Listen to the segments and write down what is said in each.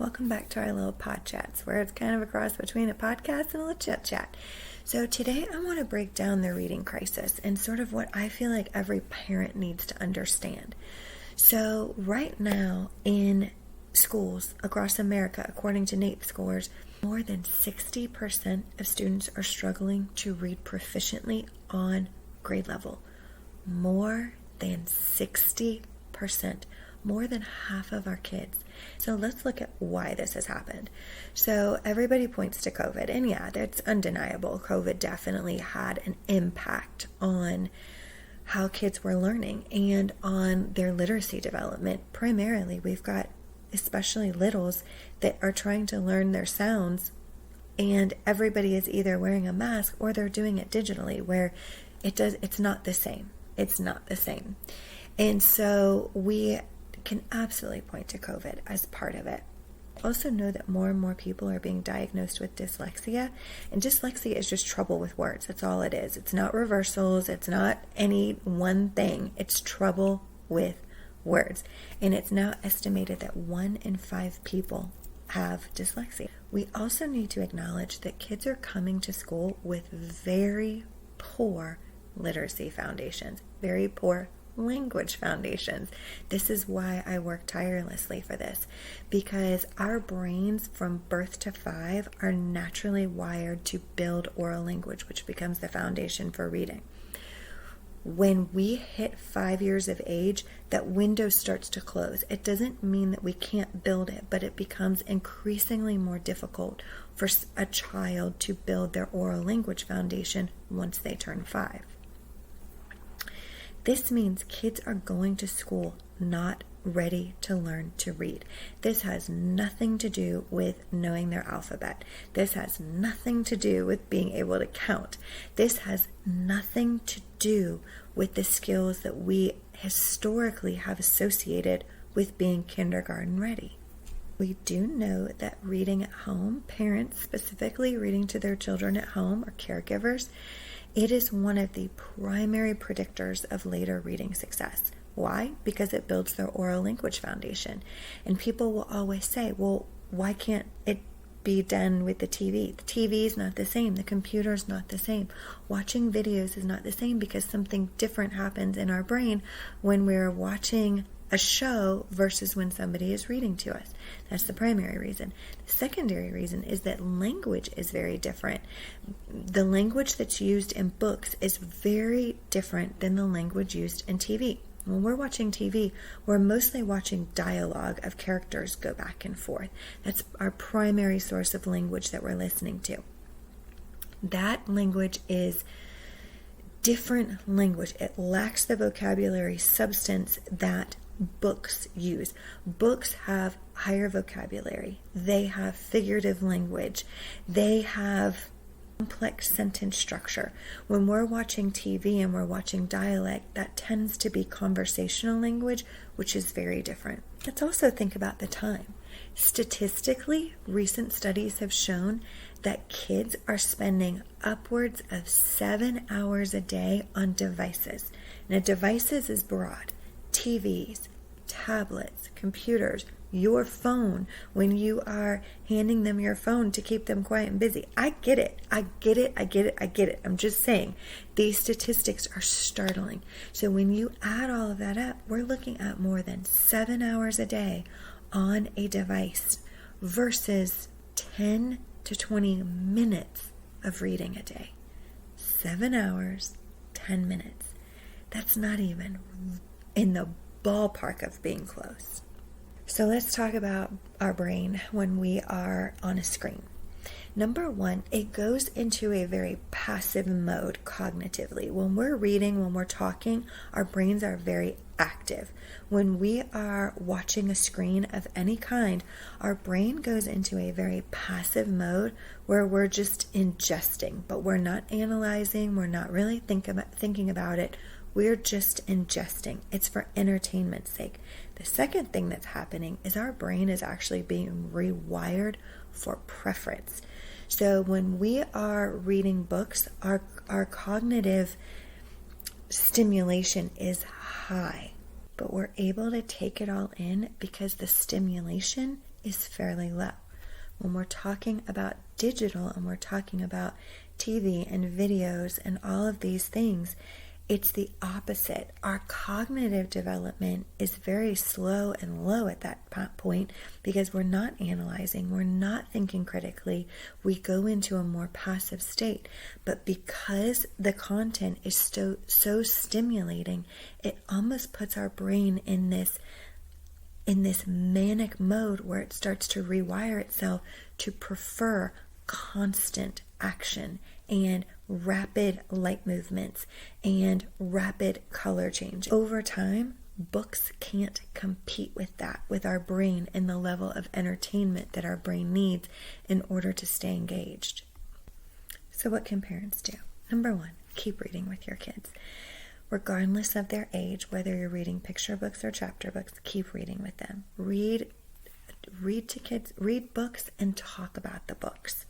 Welcome back to our little pod chats, where it's kind of a cross between a podcast and a little chit chat. So today I want to break down the reading crisis and sort of what I feel like every parent needs to understand. So right now in schools across America, according to NAEP scores, more than 60% of students are struggling to read proficiently on grade level. More than 60%. More than half of our kids. So let's look at why this has happened. So everybody points to COVID, and yeah, that's undeniable. COVID definitely had an impact on how kids were learning and on their literacy development. Primarily, we've got especially littles that are trying to learn their sounds, and everybody is either wearing a mask or they're doing it digitally, where it's not the same. It's not the same. And so we can absolutely point to COVID as part of it. Also know that more and more people are being diagnosed with dyslexia, and dyslexia is just trouble with words. That's all it is. It's not reversals. It's not any one thing. It's trouble with words. And it's now estimated that 1 in 5 people have dyslexia. We also need to acknowledge that kids are coming to school with very poor literacy foundations, very poor language foundations. This is why I work tirelessly for this, because our brains from birth to 5 are naturally wired to build oral language, which becomes the foundation for reading. When we hit 5 years of age, that window starts to close. It doesn't mean that we can't build it, but it becomes increasingly more difficult for a child to build their oral language foundation once they turn 5. This means kids are going to school not ready to learn to read. This has nothing to do with knowing their alphabet. This has nothing to do with being able to count. This has nothing to do with the skills that we historically have associated with being kindergarten ready. We do know that reading at home, parents specifically reading to their children at home or caregivers, it is one of the primary predictors of later reading success. Why? Because it builds their oral language foundation. And people will always say, well, why can't it be done with the TV? The TV is not the same. The computer is not the same. Watching videos is not the same because something different happens in our brain when we're watching a show versus when somebody is reading to us. That's the primary reason. The secondary reason is that language is very different. The language that's used in books is very different than the language used in TV. When we're watching TV, we're mostly watching dialogue of characters go back and forth. That's our primary source of language that we're listening to. That language is different language. It lacks the vocabulary substance that books use. Books have higher vocabulary. They have figurative language. They have complex sentence structure. When we're watching TV and we're watching dialect, that tends to be conversational language, which is very different. Let's also think about the time. Statistically, recent studies have shown that kids are spending upwards of 7 hours a day on devices. Now, devices is broad. TVs, tablets, computers, your phone, when you are handing them your phone to keep them quiet and busy. I get it. I'm just saying, these statistics are startling. So when you add all of that up, we're looking at more than 7 hours a day on a device versus 10 to 20 minutes of reading a day. 7 hours, 10 minutes. That's not even in the ballpark of being close. So let's talk about our brain when we are on a screen. Number one, it goes into a very passive mode cognitively. When we're reading, when we're talking, our brains are very active. When we are watching a screen of any kind, our brain goes into a very passive mode where we're just ingesting, but we're not analyzing, we're not really thinking about it. We're just ingesting. It's for entertainment's sake. The second thing that's happening is our brain is actually being rewired for preference. So when we are reading books, our cognitive stimulation is high, but we're able to take it all in because the stimulation is fairly low. When we're talking about digital and we're talking about TV and videos and all of these things, it's the opposite. Our cognitive development is very slow and low at that point because we're not analyzing, we're not thinking critically. We go into a more passive state. But because the content is so stimulating, it almost puts our brain in this manic mode where it starts to rewire itself to prefer constant action and rapid light movements and rapid color change. Over time, books can't compete with that, with our brain and the level of entertainment that our brain needs in order to stay engaged. So what can parents do? Number one, keep reading with your kids. Regardless of their age, whether you're reading picture books or chapter books, keep reading with them. Read to kids, read books and talk about the books.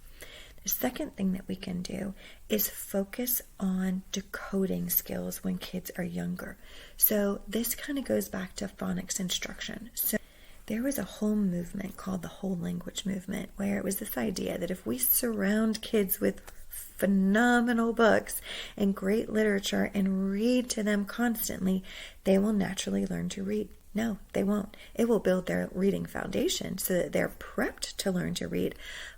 The second thing that we can do is focus on decoding skills when kids are younger. So this kind of goes back to phonics instruction. So there was a whole movement called the whole language movement, where it was this idea that if we surround kids with phenomenal books and great literature and read to them constantly, they will naturally learn to read. No, they won't. It will build their reading foundation so that they're prepped to learn to read.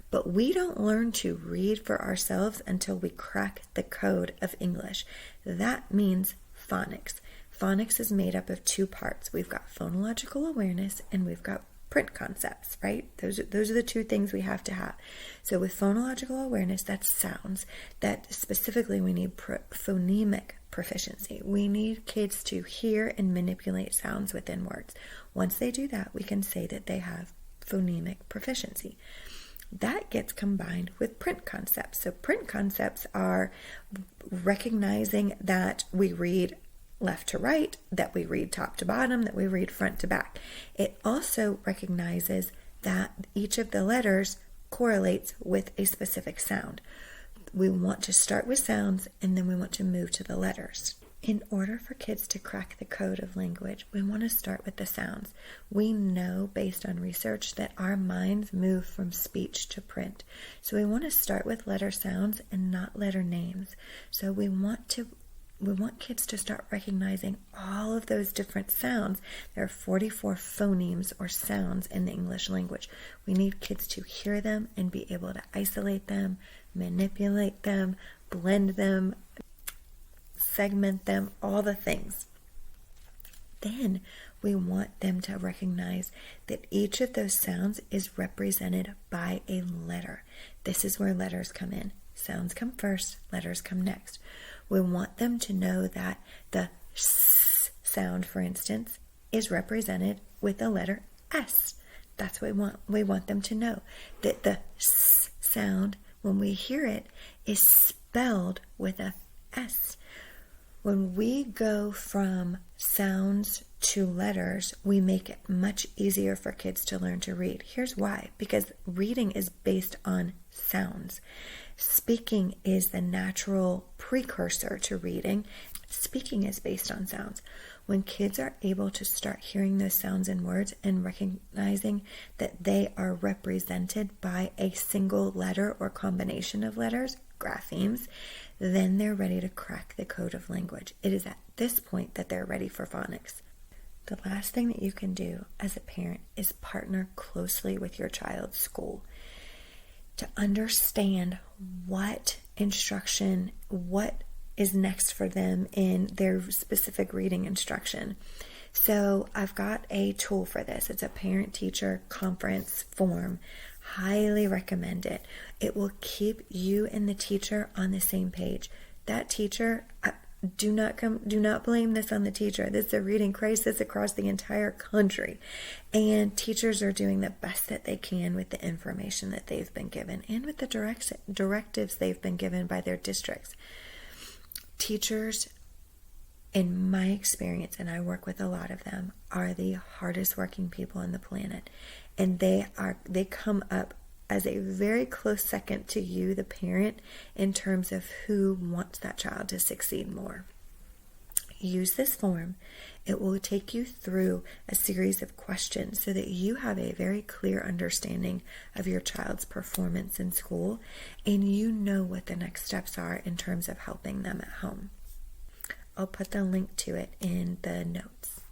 But we don't learn to read for ourselves until we crack the code of English. That means phonics. Phonics is made up of two parts. We've got phonological awareness and we've got print concepts, right? Those are the two things we have to have. So with phonological awareness, that's sounds. That specifically we need phonemic proficiency. We need kids to hear and manipulate sounds within words. Once they do that, we can say that they have phonemic proficiency. That gets combined with print concepts. So print concepts are recognizing that we read left to right, that we read top to bottom, that we read front to back. It also recognizes that each of the letters correlates with a specific sound. We want to start with sounds and then we want to move to the letters. In order for kids to crack the code of language, we want to start with the sounds. We know based on research that our minds move from speech to print. So we want to start with letter sounds and not letter names. So we want kids to start recognizing all of those different sounds. There are 44 phonemes or sounds in the English language. We need kids to hear them and be able to isolate them, manipulate them, blend them, segment them, all the things. Then we want them to recognize that each of those sounds is represented by a letter. This is where letters come in. Sounds come first, letters come next. We want them to know that the S sound, for instance, is represented with the letter S. That's what we want. We want them to know that the S sound, when we hear it, is spelled with a S. When we go from sounds to letters, we make it much easier for kids to learn to read. Here's why. Because reading is based on sounds. Speaking is the natural precursor to reading. Speaking is based on sounds. When kids are able to start hearing those sounds in words and recognizing that they are represented by a single letter or combination of letters, graphemes, then they're ready to crack the code of language. It is at this point that they're ready for phonics. The last thing that you can do as a parent is partner closely with your child's school to understand what instruction, what is next for them in their specific reading instruction. So I've got a tool for this. It's a parent-teacher conference form. Highly recommend it. It will keep you and the teacher on the same page. That teacher, do not blame this on the teacher. This is a reading crisis across the entire country. And teachers are doing the best that they can with the information that they've been given and with the directives they've been given by their districts. Teachers, in my experience, and I work with a lot of them, are the hardest working people on the planet. And they come up as a very close second to you, the parent, in terms of who wants that child to succeed more. use this form. It will take you through a series of questions so that you have a very clear understanding of your child's performance in school, and you know what the next steps are in terms of helping them at home. I'll put the link to it in the notes.